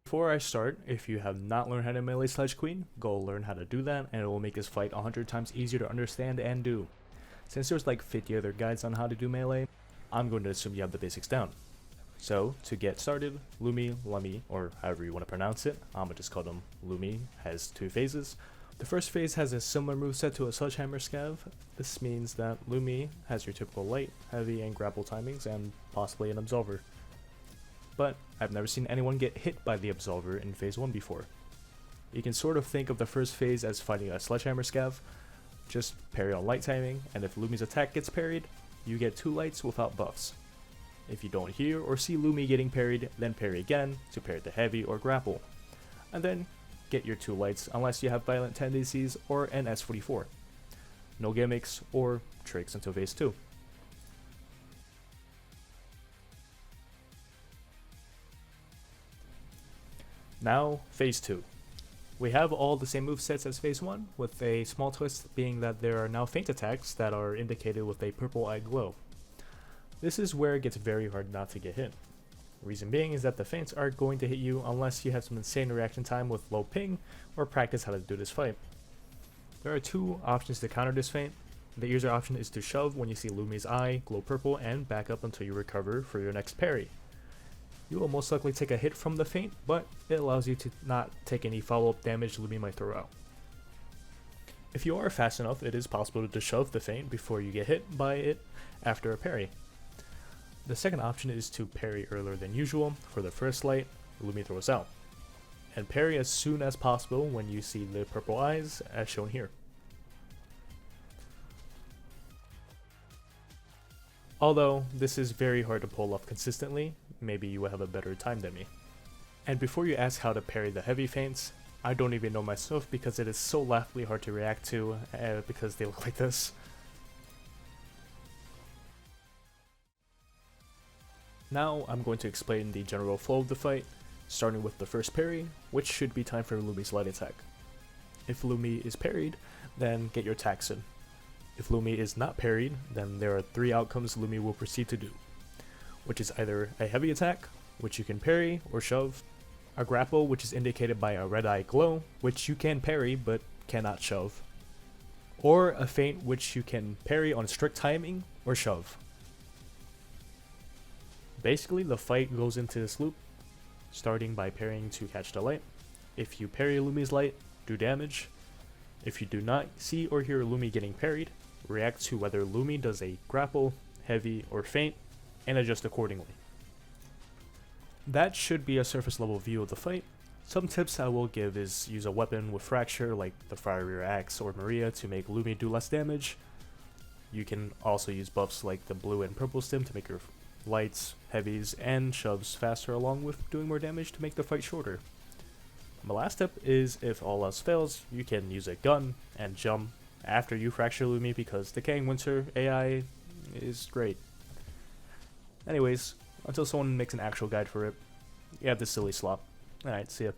Before I start, if you have not learned how to melee Sledge Queen, go learn how to do that and it will make this fight 100 times easier to understand and do. Since there's like 50 other guides on how to do melee, I'm going to assume you have the basics down. So, to get started, Lumi, or however you want to pronounce it, I'm gonna just call them Lumi, has 2 phases. The first phase has a similar moveset to a Sledgehammer Scav. This means that Lumi has your typical light, heavy, and grapple timings, and possibly an Absolver. But I've never seen anyone get hit by the Absolver in phase 1 before. You can sort of think of the first phase as fighting a Sledgehammer Scav, just parry on light timing, and if Lumi's attack gets parried, you get 2 lights without buffs. If you don't hear or see Lumi getting parried, then parry again to parry the heavy or grapple. And then get your 2 lights unless you have violent tendencies or an S44. No gimmicks or tricks until phase 2. Now, phase 2. We have all the same movesets as phase 1, with a small twist being that there are now feint attacks that are indicated with a purple eye glow. This is where it gets very hard not to get hit. Reason being is that the feints aren't going to hit you unless you have some insane reaction time with low ping or practice how to do this fight. There are 2 options to counter this feint. The user option is to shove when you see Lumi's eye glow purple and back up until you recover for your next parry. You will most likely take a hit from the feint, but it allows you to not take any follow-up damage Lumi might throw out. If you are fast enough, it is possible to shove the feint before you get hit by it after a parry. The second option is to parry earlier than usual for the first light Lumi throws out, and parry as soon as possible when you see the purple eyes as shown here. Although this is very hard to pull off consistently, maybe you will have a better time than me. And before you ask how to parry the heavy feints, I don't even know myself because it is so laughably hard to react to because they look like this. Now I'm going to explain the general flow of the fight, starting with the first parry, which should be time for Lumi's light attack. If Lumi is parried, then get your attacks in. If Lumi is not parried, then there are 3 outcomes Lumi will proceed to do, which is either a heavy attack, which you can parry or shove, a grapple, which is indicated by a red eye glow, which you can parry but cannot shove, or a feint which you can parry on strict timing or shove. Basically, the fight goes into this loop, starting by parrying to catch the light. If you parry Lumi's light, do damage. If you do not see or hear Lumi getting parried, react to whether Lumi does a grapple, heavy, or feint, and adjust accordingly. That should be a surface level view of the fight. Some tips I will give is use a weapon with fracture like the Fiery Axe or Maria to make Lumi do less damage. You can also use buffs like the blue and purple stim to make your lights, heavies, and shoves faster along with doing more damage to make the fight shorter. My last tip is if all else fails, you can use a gun and jump after you fracture Lumi because Decaying Winter AI is great. Anyways, until someone makes an actual guide for it, you have this silly slop. Alright, see ya.